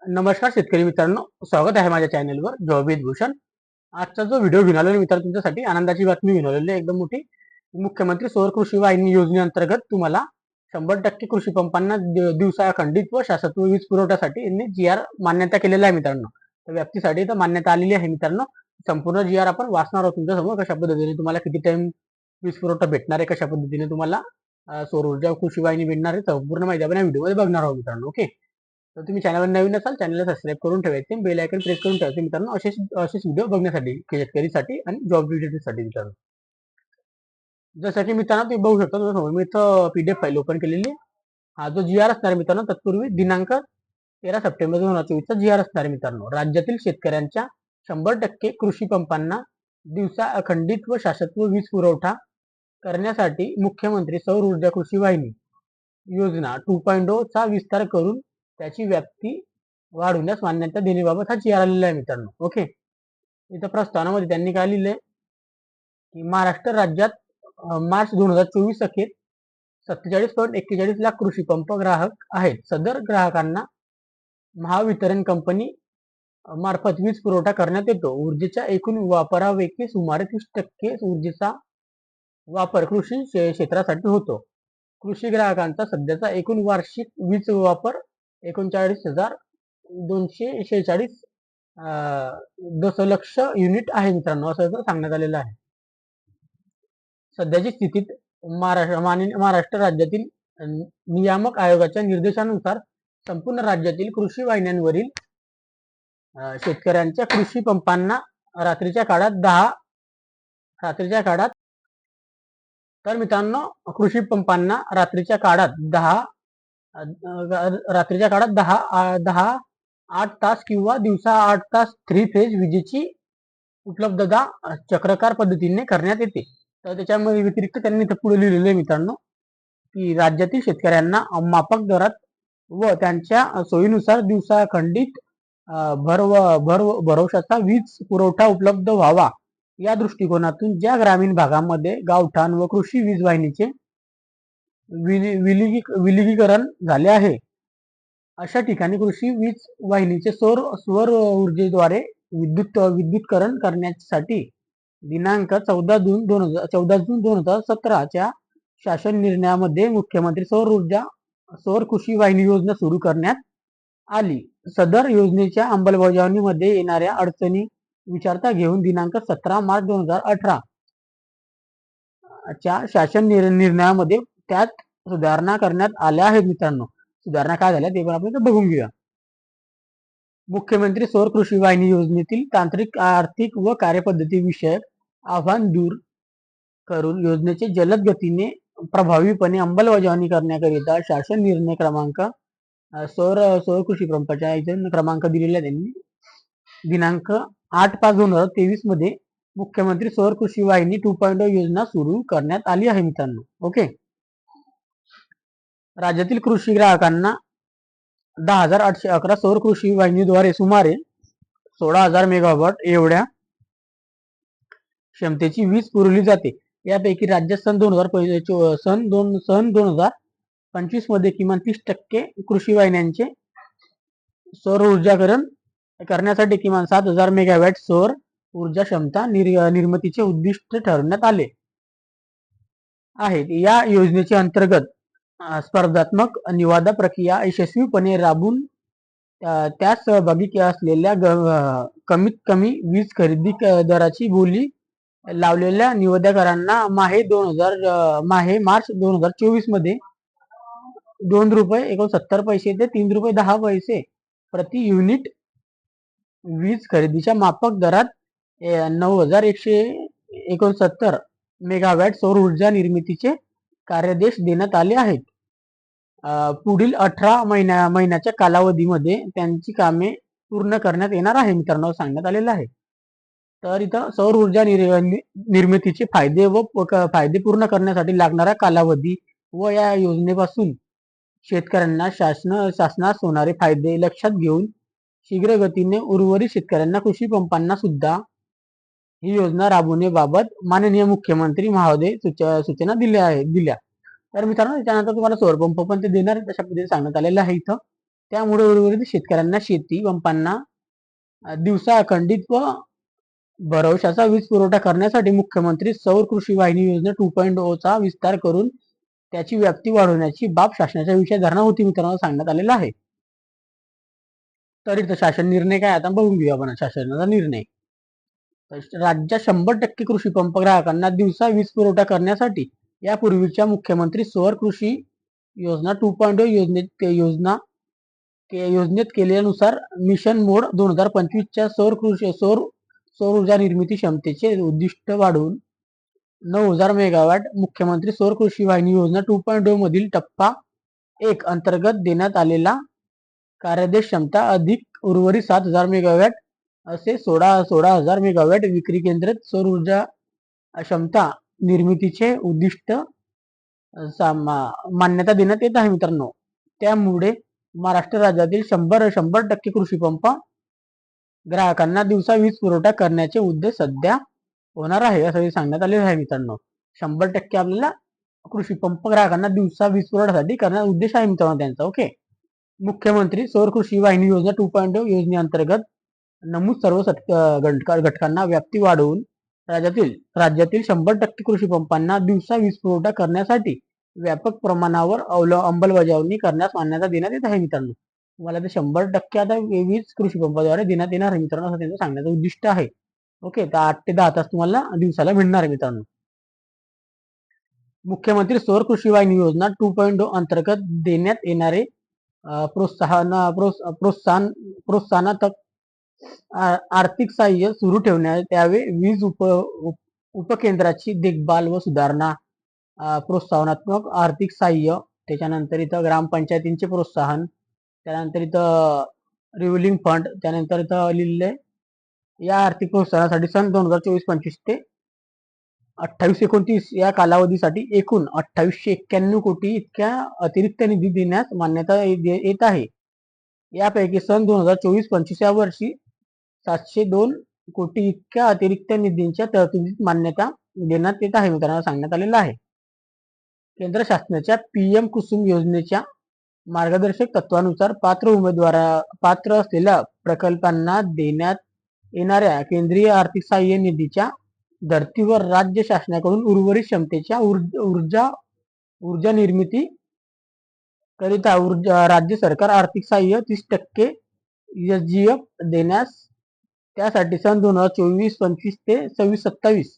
नमस्कार शेतकरी मित्रांनो, स्वागत आहे माझ्या चॅनलवर जॉब विथ भूषण. आजचा जो व्हिडिओ घेऊन आलेलो मित्रांनो, तुमच्यासाठी आनंदाची बातमी घेऊन आलेली आहे एकदम मोठी. मुख्यमंत्री सौर कृषी वाहिनी योजनेअंतर्गत तुम्हाला 100% कृषी पंपांना दिवसाखंडित व शासकीय वीज पुरवठ्यासाठी यांनी जी.आर. मान्यता केलेला आहे मित्रांनो. तर व्याप्तीसाठी तर मान्यता आलेली आहे मित्रांनो. संपूर्ण जी.आर. आपण वाचणार आहोत तुमच्यासमोर. कशा पद्धतीने तुम्हाला किती टाइम वीज पुरवठा भेटणार आहे, कशा पद्धतीने तुम्हाला सौर ऊर्जा कृषी वाहिनी भेटणार आहे, संपूर्ण माहिती आपण या व्हिडिओमध्ये बघणार आहोत मित्रांनो. ओके, तर तुम्ही चॅनलवर नवीन असाल चॅनलला सबस्क्राईब करून ठेवायचे, बेल आयकॉन प्रेस करून ठेवायचे मित्रांनो, असेच व्हिडिओ बघण्यासाठी शेतकरीसाठी आणि जॉब रिलेटेडसाठी मित्रांनो. जसं की मित्रांनो तुम्ही बघू शकता तुमच्यासमोर मी इथं पीडीएफ फाईल ओपन केलेली आहे. हा जो जी आर असणार आहे मित्रांनो, तत्पूर्वी दिनांक 13 सप्टेंबर 2024 चा जी आर असणार आहे मित्रांनो. राज्यातील शेतकऱ्यांच्या 100% कृषी पंपांना दिवसा अखंडित व शासकीय वीज पुरवठा करण्यासाठी मुख्यमंत्री सौर ऊर्जा कृषी वाहिनी योजना 2.0 चा विस्तार करून त्याची व्याप्ती वाढवण्यास मान्यता देण्याबाबत हा जी आर आलेला आहे मित्रांनो. ओके, इथं प्रस्तावनामध्ये त्यांनी काय लिहिलंय की महाराष्ट्र राज्यात मार्च 2024 अखेर 47.41 लाख कृषी पंप ग्राहक आहेत. सदर ग्राहकांना महावितरण कंपनी मार्फत वीज पुरवठा करण्यात येतो. ऊर्जेच्या एकूण वापरापैकी सुमारे 30% ऊर्जेचा वापर कृषी क्षेत्रासाठी होतो. कृषी ग्राहकांचा सध्याचा एकूण वार्षिक वीज वापर 39,246 दशलक्ष युनिट आहे मित्रांनो, असं सांगण्यात आलेलं आहे. सध्याची स्थितीत महाराष्ट्र राज्यातील नियामक आयोगाच्या निर्देशानुसार संपूर्ण राज्यातील कृषी वाहिन्यांवरील शेतकऱ्यांच्या कृषी पंपांना रात्रीच्या काळात तर मित्रांनो कृषी पंपांना रात्रीच्या काळात 8 तास किंवा दिवसा 8 तास 3 फेज विजेची उपलब्धता चक्रकार पद्धतीने करण्यात येते. तर त्याच्यामध्ये व्यतिरिक्त त्यांनी इथं पुढे लिहिलेलं आहे मित्रांनो की राज्यातील शेतकऱ्यांना माफक दरात व त्यांच्या सोयीनुसार दिवसाखंडित भरवशाचा वीज पुरवठा उपलब्ध व्हावा या दृष्टिकोनातून ज्या ग्रामीण भागामध्ये गावठाण व कृषी वीज वाहिनीचे विलगीकरण झाले आहे, अशा ठिकाणी कृषी वीज वाहिनीचे सौर ऊर्जेद्वारे विद्युतीकरण करण्यासाठी दिनांक 14 जून 2017 च्या शासन निर्णयामध्ये मुख्यमंत्री सौर कृषी वाहिनी योजना सुरू करण्यात आली. सदर योजनेच्या अंमलबजावणीमध्ये येणाऱ्या अडचणी विचारता घेऊन दिनांक 17 मार्च 2018 च्या शासन निर्णयामध्ये त्यात सुधारणा करण्यात आल्या आहेत मित्रांनो. सुधारणा काय झाल्या ते पण आपण बघून घेऊया. मुख्यमंत्री सौर कृषी वाहिनी योजनेतील तांत्रिक, आर्थिक व कार्यपद्धती विषयक आव्हान दूर करून योजनेचे जलद गतीने प्रभावीपणे अंमलबजावणी करण्याकरिता शासन निर्णय क्रमांक सौर कृषी पंपाच्या इथे क्रमांक दिलेला त्यांनी दिनांक 8/5/2023 मध्ये मुख्यमंत्री सौर कृषी वाहिनी 2.0 योजना सुरू करण्यात आली आहे मित्रांनो. ओके, राज्यातील कृषी ग्राहकांना 10,811 सौर कृषी वाहिनीद्वारे सुमारे 16,000 मेगावॉट एवढ्या क्षमतेची वीज पुरवली जाते. यापैकी राज्यात सन 2025 मध्ये किमान 30% कृषी वाहिन्यांचे सौर ऊर्जाकरण करण्यासाठी किमान 7,000 मेगावॅट सौर ऊर्जा क्षमता निर्मितीचे उद्दिष्ट ठरवण्यात आले आहेत. या योजनेचे अंतर्गत स्पर्धात्मक निविदा प्रक्रिया यशस्वीपणे राबवून त्यास सहभागी असलेल्या कमीत कमी वीज खरेदी दराची बोली लावलेल्या निविदाकारांना मार्च 2024 मध्ये ₹2.69 ते ₹3.10 प्रति युनिट वीज खरेदीच्या माफक दरात 9,169 मेगावॅट सौर ऊर्जा निर्मितीचे कार्यादेश देण्यात आले आहेत. पुढील 18 महिन्याच्या कालावधीमध्ये त्यांची कामे पूर्ण करण्यात येणार आहे मित्रांनो, सांगण्यात आलेलं आहे. तर इथं सौर ऊर्जा निर्मितीचे फायदे पूर्ण करण्यासाठी लागणारा कालावधी व या योजनेपासून शेतकऱ्यांना शासनास होणारे फायदे लक्षात घेऊन शीघ्र गतीने उर्वरित शेतकऱ्यांना कृषी पंपांना सुद्धा ही योजना राबवण्याबाबत माननीय मुख्यमंत्री महोदय सूचना दिल्या. तर मित्रांनो त्यानंतर तुम्हाला सौर पंप पण ते देणार तशा पद्धतीने सांगण्यात आलेलं आहे इथं. त्यामुळे उर्वरित शेतकऱ्यांना शेती पंपांना दिवसा अखंडित व भरवशाचा वीज पुरवठा करण्यासाठी मुख्यमंत्री सौर कृषी वाहिनी योजना 2.0 चा विस्तार करून त्याची व्याप्ती वाढवण्याची बाब शासनाच्या विचारधारणा होती मित्रांनो सांगण्यात आलेला आहे. तरी शासन निर्णय काय आता बघून घेऊया आपण शासनाचा निर्णय. राज्यात 100% कृषी पंप ग्राहकांना दिवसा वीज पुरवठा करण्यासाठी यापूर्वीच्या मुख्यमंत्री सौर कृषी योजना 2.0 योजनेत केल्यानुसार मिशन मोड 2025 च्या सौर ऊर्जा निर्मिती क्षमतेचे उद्दिष्ट वाढवून 9,000 मेगावॅट मुख्यमंत्री सौर कृषी वाहिनी योजना 2.0 मधील टप्पा 1 अंतर्गत देण्यात आलेला कार्यादेश क्षमता अधिक उर्वरित 7,000 मेगावॅट असे 16,000 मेगावॅट विक्री केंद्रित सौर ऊर्जा क्षमता निर्मितीचे उद्दिष्ट मान्यता देण्यात येत आहे मित्रांनो. त्यामुळे महाराष्ट्र राज्यातील 100% कृषी पंप ग्राहकांना दिवसा वीज पुरवठा करण्याचे उद्देश सध्या होणार आहे असं सांगण्यात आले आहे मित्रांनो. 100% आपल्याला कृषी पंप ग्राहकांना दिवसा वीज पुरवठ्यासाठी करण्याचा उद्देश आहे मित्रांनो त्यांचा. ओके. मुख्यमंत्री सौर कृषी वाहिनी योजना 2.0 योजनेअंतर्गत नमूद सर्व घटकांना व्याप्ती वाढवून राज्यातील 100% कृषी पंपांना दिवसा वीज पुरवठा करण्यासाठी व्यापक प्रमाणावर अंमलबजावणी करण्यास मान्यता देण्यात येत आहे मित्रांनो. तुम्हाला ते 100% आता वीज कृषी पंपाद्वारे देण्यात येणार आहे मित्रांनो असं त्यांचं सांगण्याचं उद्दिष्ट आहे. ओके. तर 8 ते 10 तास तुम्हाला दिवसाला मिळणार आहे मित्रांनो. मुख्यमंत्री सौर कृषी वाहिनी योजना 2.0 अंतर्गत देण्यात येणारे प्रोत्साहनात्मक आर्थिक सहाय्य सुरू ठेवण्यात यावे. वीज उपकेंद्राची देखभाल व सुधारणा, प्रोत्साहनात्मक आर्थिक सहाय्य, त्याच्यानंतर इथं ग्रामपंचायतींचे प्रोत्साहन, त्यानंतर इथं रिव्हॉल्विंग फंड, त्यानंतर इथं लिहिलेले या आर्थिक प्रोत्साहनासाठी सन 2024-25 ते 28-29 या कालावधीसाठी एकूण 2891 कोटी इतक्या अतिरिक्त निधी देण्यास मान्यता येत आहे. यापैकी सन 2024-25 या वर्षी 702 कोटी इतक्या अतिरिक्त निधींच्या तरतुदीत मान्यता देण्यात येत आहे मित्रांनो सांगण्यात आलेलं आहे. केंद्र शासनाच्या PM कुसुम योजनेच्या मार्गदर्शक तत्वानुसार पात्र असलेल्या प्रकल्पांना देण्यात येणाऱ्या केंद्रीय आर्थिक सहाय्य निधीच्या धर्तीवर राज्य शासनाकडून उर्वरित क्षमतेच्या ऊर्जा निर्मिती करिता राज्य सरकार आर्थिक सहाय्य 30% SGF देण्यास त्यासाठी सन 2024-25 ते 26-27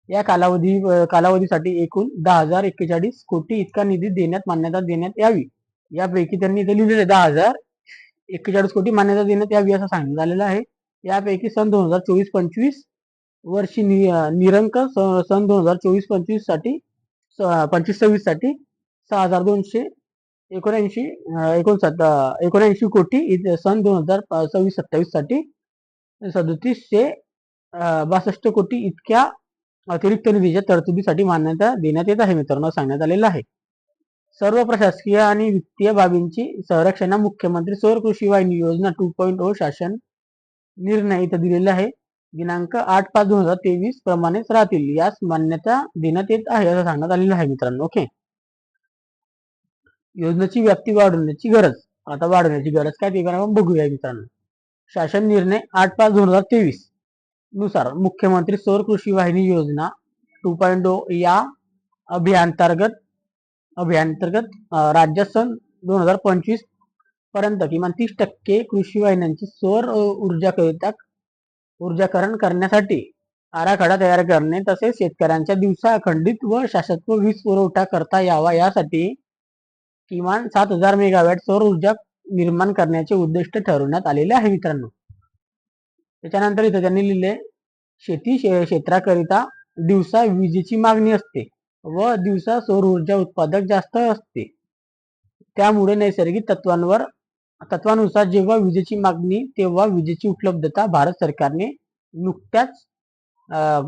या कालावधीसाठी एकूण 10,041 कोटी इतका निधी देण्यात मान्यता देण्यात यावी. यापैकी त्यांनी इथे लिहिलेले 10,041 कोटी मान्यता देण्यात यावी असं सांगण्यात आलेलं आहे. यापैकी सन 2024-25 वर्षी निरंक सन 2024-25 साठी 25-26 साठी 6,279 कोटी, सन 2026-27 साठी 3,762 कोटी इतक्या अतिरिक्त निधीच्या तरतुदीसाठी मान्यता देण्यात येत आहे मित्रांनो सांगण्यात आलेलं आहे. सर्व प्रशासकीय आणि वित्तीय बाबींची संरक्षण मुख्यमंत्री सौर कृषी वाहिनी योजना 2.0 शासन निर्णय इथं दिलेला आहे. दिनांक 8/5/2023 प्रमाणेच राहतील. यास मान्यता देण्यात येत आहे असं सांगण्यात आलेलं आहे मित्रांनो. ओके. योजनेची व्याप्ती वाढवण्याची गरज. आता वाढवण्याची गरज काय ते आपण बघूया मित्रांनो. शासन निर्णय 8/5/2023 नुसार मुख्यमंत्री सौर कृषी वाहिनी योजना 2.0 या अभियानांतर्गत राज्यात सन 2025 पर्यंत किमान 30% कृषी वाहिन्यांची सौर ऊर्जाकरण करण्यासाठी आराखडा तयार करणे तसेच शेतकऱ्यांच्या दिवसा अखंडित व शाश्वत वीज पुरवठा करता यावा यासाठी किमान 7,000 मेगावॅट सौर ऊर्जा निर्माण करण्याचे उद्दिष्ट ठरवण्यात आलेले आहे मित्रांनो. त्याच्यानंतर इथे त्यांनी लिहिले शेती क्षेत्राकरिता दिवसा विजेची मागणी असते व दिवसा सौर ऊर्जा उत्पादक जास्त असते. त्यामुळे नैसर्गिक तत्वानुसार जेव्हा विजेची मागणी तेव्हा विजेची उपलब्धता भारत सरकारने नुकत्याच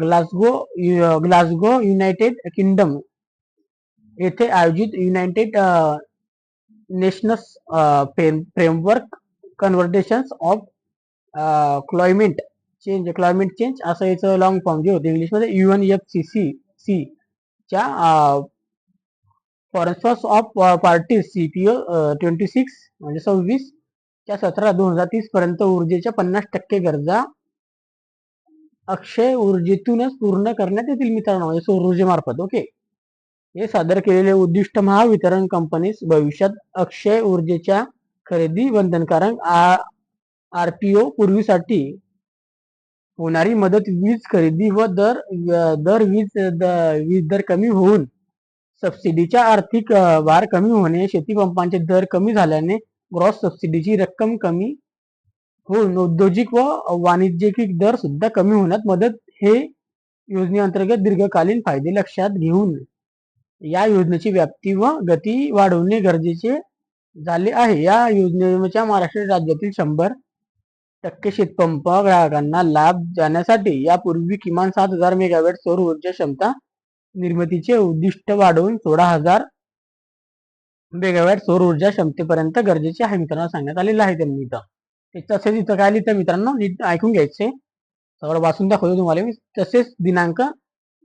ग्लासगो युनायटेड किंगडम येथे आयोजित United Nations framework conversations of climate change असं याचं लॉंग फॉर्म जे होते इंग्लिशमध्ये UNFCCC च्या फॉरेन्स ऑफ पार्टीज CPO 26 म्हणजे 26 2017-2030 पर्यंत ऊर्जेच्या 50% गरजा अक्षय ऊर्जेतूनच पूर्ण करण्यात येतील मित्रांनो, सौर ऊर्जेमार्फत. ओके, हे सादर केलेले उद्दिष्ट महावितरण कंपनीस भविष्यात अक्षय ऊर्जेच्या खरेदी बंधनकारक आरपीओ पूर्वीसाठी होणारी मदत, वीज खरेदी व वीज दर कमी होऊन सबसिडीचा आर्थिक भार कमी होणे, शेतीपंपांचे दर कमी झाल्याने ग्रॉस सबसिडीची रक्कम कमी होऊन औद्योगिक व वाणिज्यिक दर सुद्धा कमी होण्यात मदत, हे योजनेअंतर्गत दीर्घकालीन फायदे लक्षात घेऊन या योजनेची व्याप्ती व गती वाढवणे गरजेचे झाले आहे. या योजनेच्या महाराष्ट्र राज्यातील 100% शेतपंप ग्राहकांना लाभ जाण्यासाठी यापूर्वी किमान 7,000 मेगावॅट सौर ऊर्जा क्षमता निर्मितीचे उद्दिष्ट वाढवून 16,000 मेगावॅट सौर ऊर्जा क्षमतेपर्यंत गरजेचे आहे मित्रांनो सांगण्यात आलेलं आहे त्यांनी इथं. तसेच इथं काय लिहितं मित्रांनो, नीट ऐकून घ्यायचे, सगळं वाचून दाखवतो तुम्हाला मी. तसेच दिनांक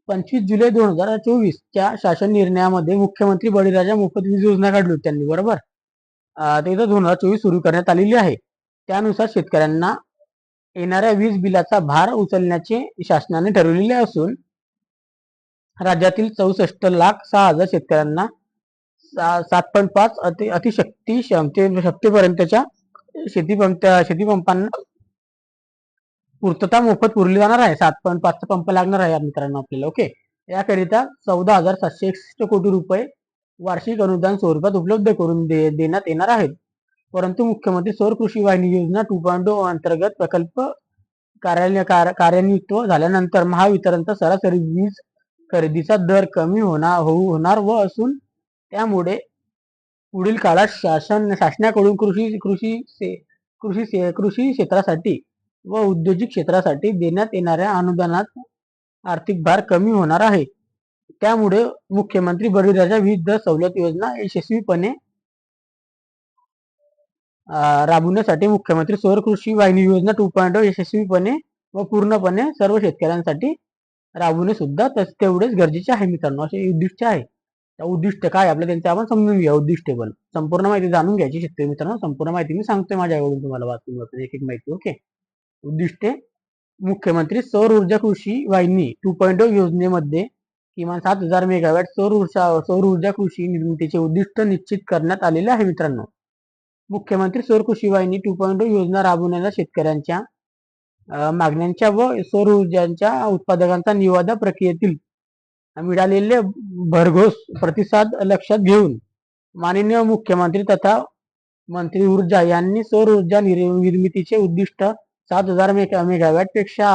25 जुलै 2024 च्या शासन निर्णयामध्ये मुख्यमंत्री बळीराजा मोफत वीज योजना काढली होती त्यांनी, बरोबर. ते इथं 2024 सुरू करण्यात आलेली आहे. त्यानुसार शेतकऱ्यांना येणाऱ्या वीज बिलाचा भार उचलण्याचे शासनाने ठरवलेले असून राज्यातील 64,06,000 शेतकऱ्यांना 7.5 अतिशक्ती क्षमतेपर्यंतच्या शेतीपंपांना पूर्तता मोफत पुरवली जाणार आहे. 7.5 पंप लागणार आहे मित्रांनो आपल्याला. ओके, याकरिता 14,761 कोटी रुपये वार्षिक अनुदान स्वरूपात उपलब्ध करून देण्यात येणार आहेत. परंतु मुख्यमंत्री सौर कृषी वाहिनी योजना 2.0 अंतर्गत प्रकल्प कार्यान्वित झाल्यानंतर महावितरणचा सरासरी वीज खरेदीचा दर कमी होणार व असून त्यामुळे पुढील काळात शासनाकडून कृषी क्षेत्रासाठी व औद्योगिक क्षेत्रासाठी देण्यात येणाऱ्या अनुदानात आर्थिक भार कमी होणार आहे. त्यामुळे मुख्यमंत्री बळीराजा वीज दर सवलत योजना यशस्वीपणे राबवण्यासाठी मुख्यमंत्री सौर कृषी वाहिनी योजना 2.0 यशस्वीपणे व पूर्णपणे सर्व शेतकऱ्यांसाठी राबवणे सुद्धा तेवढेच गरजेचे आहे मित्रांनो. असे उद्दिष्ट आहे. उद्दिष्ट काय आपलं त्यांचे आपण समजून घ्या. उद्दिष्टेबल संपूर्ण माहिती जाणून घ्यायची शेतकरी मित्रांनो. संपूर्ण माहिती मी सांगतोय माझ्याकडून तुम्हाला, वाचून एक एक माहिती. ओके, उद्दिष्टे. मुख्यमंत्री सौर ऊर्जा कृषी वाहिनी 2.0 योजनेमध्ये किमान 7,000 मेगावॅट सौर ऊर्जा कृषी निर्मितीचे उद्दिष्ट निश्चित करण्यात आलेले आहे मित्रांनो. मुख्यमंत्री सौर कृषी वाहिनी 2.0 योजना राबवण्याला शेतकऱ्यांच्या मागण्यांच्या व सौर ऊर्जाच्या उत्पादकांचा निविदा प्रक्रियेतील मिळालेले भरघोस प्रतिसाद लक्षात घेऊन माननीय मुख्यमंत्री तथा मंत्री ऊर्जा यांनी सौर ऊर्जा निर्मितीचे उद्दिष्ट 7,000 मेगावॅट पेक्षा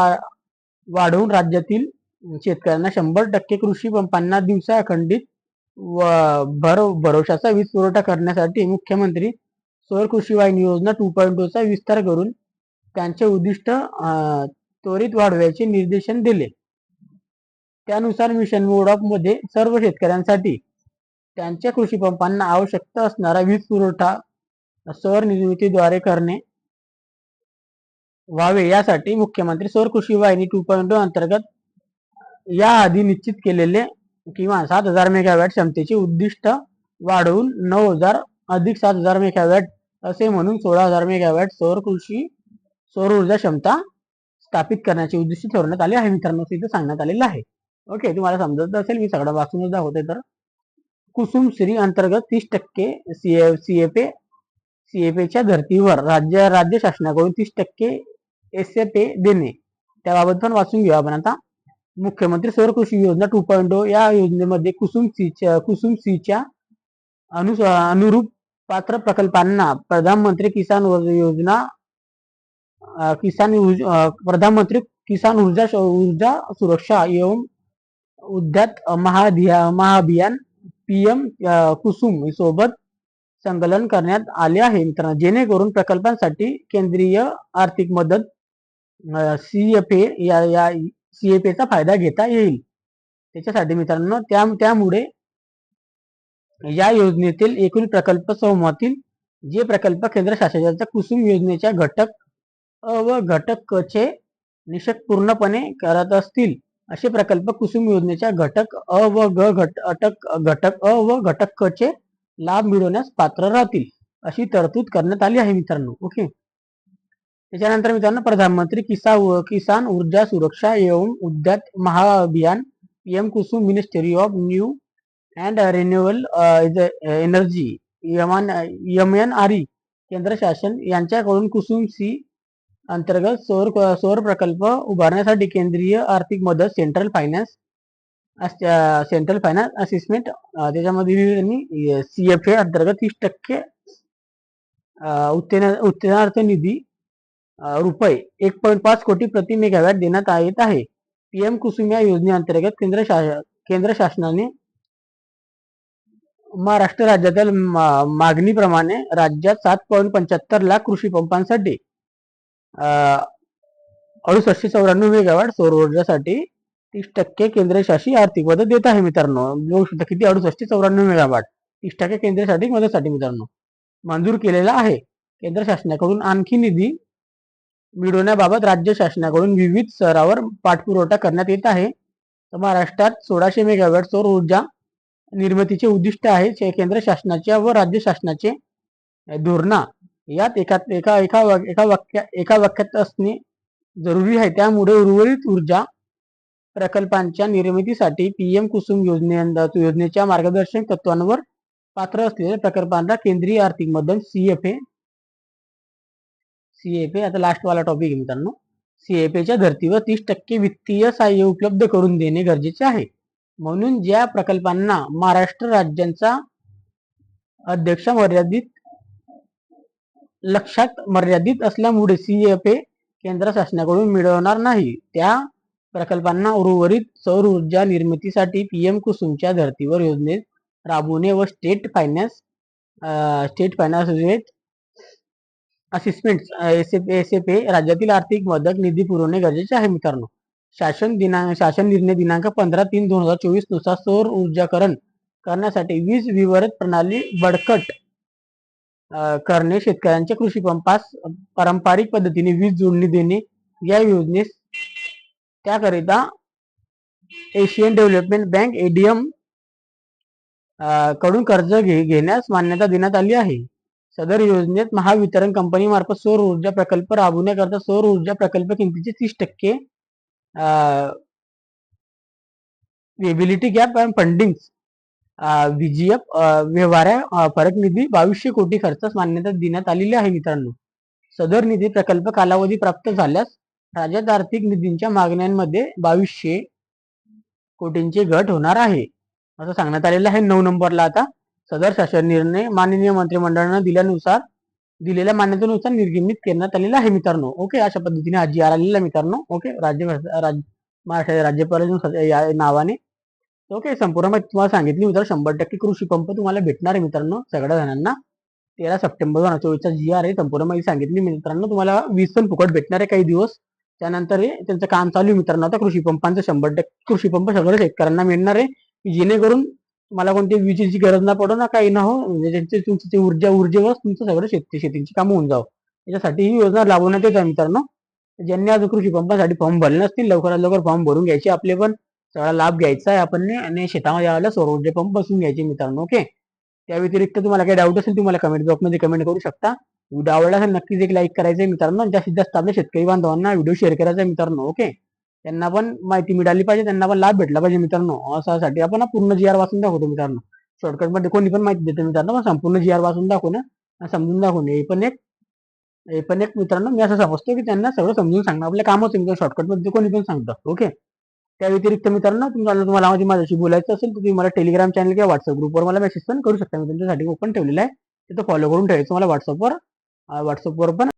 वाढवून राज्यातील शेतकऱ्यांना 100% कृषी पंपांना दिवसा अखंडित व भरोशाचा वीज पुरवठा करण्यासाठी मुख्यमंत्री सौर कृषी वाहिनी योजना 2.0 चा विस्तार करून त्यांचे उद्दिष्ट त्वरित वाढवायचे निर्देशन दिले. त्यानुसार मिशन मोड ऑफ मध्ये सर्व शेतकऱ्यांसाठी त्यांच्या कृषी पंपांना आवश्यकता असणारा वीज पुरवठा सौर निर्मितीद्वारे करणे व्हावे, यासाठी मुख्यमंत्री सौर कृषी वाहिनी 2.0 अंतर्गत याआधी निश्चित केलेले किमान 7,000 मेगावॅट क्षमतेचे उद्दिष्ट वाढवून 9,000 अधिक 7,000 मेगावॅट असे म्हणून 16,000 मेगावॅट सौर ऊर्जा क्षमता स्थापित करण्याचे उद्दिष्ट ठरवण्यात आले आहे मित्रांनो. इथे सांगण्यात आलेलं आहे. ओके, तुम्हाला समजत असेल, मी सगळं वाचूनच दाखवते. तर कुसुम श्री अंतर्गत 30% सीएपीच्या धर्तीवर राज्य शासनाकडून 30% एसएपी देणे, त्याबाबत पण वाचून घेऊ आपण आता. मुख्यमंत्री सौर कृषी योजना 2.0 या योजनेमध्ये कुसुम सीच्या अनुरूप पात्र प्रकल्पांना प्रधानमंत्री किसान ऊर्जा सुरक्षा एवं उद्यात महाअभियान PM कुसुम सोबत संकलन करण्यात आले आहे मित्रांनो, जेणेकरून प्रकल्पांसाठी केंद्रीय आर्थिक मदत सीएपीचा फायदा घेता येईल. त्याच्यासाठी मित्रांनो, त्यामुळे या योजनेतील एकूण प्रकल्प समूहातील जे प्रकल्प केंद्र शासनाच्या कुसुम योजनेच्या घटक अ व घटक क चे निकष पूर्णपणे करत असतील असे प्रकल्प कुसुम योजनेच्या घटक अ व घटक क चे लाभ मिळवण्यास पात्र राहतील. अशी तरतूद करण्यात आली आहे मित्रांनो. ओके. त्याच्यानंतर मित्रांनो प्रधानमंत्री किसान ऊर्जा सुरक्षा एवं उद्यान महाअभियान PM Kusum ministry of new and renewable energy MNRE केंद्र शासन यांच्याकडून कुसुम सी अंतर्गत सौर प्रकल्प उभारण्यासाठी केंद्रीय आर्थिक मदत सेंट्रल फायनान्स असिस्टमेंट त्याच्यामध्ये त्यांनी CFA अंतर्गत 30% उत्तेजनार्थ निधी रुपये 1.5 कोटी प्रति मेगावॅट देण्यात येत आहे. पीएम कुसुम या योजनेअंतर्गत केंद्र शासनाने महाराष्ट्र राज्यातील मागणीप्रमाणे राज्यात 7.75 लाख कृषी पंपांसाठी 6894 मेगावॅट सौर ऊर्जासाठी 30% केंद्रशासित आर्थिक मदत देत आहे मित्रांनो. किती 6894 मेगावॅट 30% केंद्रासाठी मदतीसाठी मित्रांनो मंजूर केलेला आहे. केंद्र शासनाकडून आणखी निधी मिळवण्याबाबत राज्य शासनाकडून विविध स्तरावर पाठपुरावा करण्यात येत आहे. महाराष्ट्रात 1600 मेगावॅट सौर ऊर्जा निर्मितीचे उद्दिष्ट आहे. केंद्र शासनाच्या व राज्य शासनाचे धोरणा यात एका वाक्यात असणे जरुरी आहे. त्यामुळे उर्वरित ऊर्जा प्रकल्पांच्या निर्मितीसाठी पीएम कुसुम योजनेच्या मार्गदर्शक तत्वांवर पात्र असलेल्या प्रकल्पांना केंद्रीय आर्थिक मदत CFA आता लास्ट वाला टॉपिक मित्रांनो CFAच्या धर्तीवर 30% वित्तीय सहाय्य उपलब्ध करून देणे गरजेचे आहे. म्हणून ज्या प्रकल्पांना महाराष्ट्र राज्याचा अध्यक्ष मर्यादित असल्यामुळे CFA केंद्र शासनाकडून मिळवणार नाही त्या प्रकल्पांना उर्वरित सौर ऊर्जा निर्मितीसाठी पीएम कुसुमच्या धर्तीवर योजनेत राबवणे व स्टेट फायनान्स असिस्टमेंट SFA राज्यातील आर्थिक मदत निधी पुरवणे गरजेचे आहे मित्रांनो. शासन निर्णय दिनांक 15/3/2024 नुसार सौर ऊर्जाकरण करण्यासाठी वीज वितरण प्रणाली बळकट करणे, शेतकऱ्यांच्या कृषी पंपास पारंपरिक पद्धतीने वीज जोडणी देणे या योजनेस त्याकरिता एशियन डेव्हलपमेंट बँक ADM कडून कर्ज घेण्यास मान्यता देण्यात आली आहे. सदर योजनेत महावितरण कंपनी मार्फत सौर ऊर्जा प्रकल्प राबवण्याकरता सौर ऊर्जा प्रकल्प किमतीचे 30% एबिलिटी गॅप फंडिंग VGF व्यवहार फरक निधी 2200 कोटी खर्चास मान्यता देण्यात आलेली आहे मित्रांनो. सदर निधी प्रकल्प कालावधी प्राप्त झाल्यास राज्यात आर्थिक निधींच्या मागण्यांमध्ये 2200 कोटींची घट होणार आहे असं सांगण्यात आलेलं आहे. 9 नंबरला आता सदर शासन निर्णय माननीय मंत्रिमंडळानं दिलेल्या मान्यतेनुसार निर्गमित करण्यात आलेला आहे मित्रांनो. ओके. अशा पद्धतीने आज GR आलेला मित्रांनो. ओके. महाराष्ट्र राज्यपाल नावाने ओके. संपूर्ण माहिती तुम्हाला सांगितली मित्रांनो. 100% कृषी पंप तुम्हाला भेटणार आहे मित्रांनो सगळ्या जणांना. 13 सप्टेंबर 2024चा GR आहे. संपूर्ण माहिती सांगितली मित्रांनो. तुम्हाला 20 पण फुकट भेटणार आहे काही दिवस. त्यानंतर त्यांचं काम चालू आहे मित्रांनो. आता कृषी पंपांचं 100% कृषी पंप सगळ्या शेतकऱ्यांना मिळणार आहे जेणेकरून तुम्हाला कोणती विजेची गरज ना पडो ना काही ना हो. म्हणजे तुमची ऊर्जेवर तुमचं सगळं शेतीची कामं होऊन जावं याच्यासाठी ही योजना राबवण्यात येत आहे मित्रांनो. ज्यांनी अजून कृषी पंपासाठी फॉर्म भरले नसतील लवकरात लवकर फॉर्म भरून घ्यायचे. आपले पण सगळा लाभ घ्यायचा आहे आपण आणि शेतामध्ये आला सौर ऊर्जा पंप बसून घ्यायचे मित्रांनो. ओके. त्या व्यतिरिक्त तुम्हाला काही डाऊट असेल तुम्हाला कमेंट बॉक्समध्ये कमेंट करू शकता. व्हिडिओ आवडला असेल नक्कीच एक लाईक करायचं मित्रांनो. जास्तीत जास्त आपल्या शेतकरी बांधवांना व्हिडिओ शेअर करायचा मित्रांनो. ओके. त्यांना पण माहिती मिळाली पाहिजे, त्यांना पण लाभ भेटला पाहिजे मित्रांनो. असासाठी आपण पूर्ण GR वाचून दाखवतो मित्रांनो. शॉर्टकटमध्ये कोणी पण माहिती देतो मित्रांनो. पण संपूर्ण GR वाचून दाखवणं समजून दाखवणे हे पण एक मित्रांनो मी असं समजतो की त्यांना सगळं समजून सांगणं आपल्या कामच आहे. शॉर्टकटमध्ये कोणी पण सांगतं. ओके. त्या व्यतिरिक्त मित्रांनो तुम्हाला माझ्याशी बोलायचं असेल तर तुम्ही मला टेलिग्राम चॅनल किंवा व्हॉट्सअप ग्रुपवर मला मेसेज पण करू शकता. मी तुमच्यासाठी ओपन ठेवलेला आहे. तिथं फॉलो करून ठेवायचं मला व्हॉट्सअपवर पण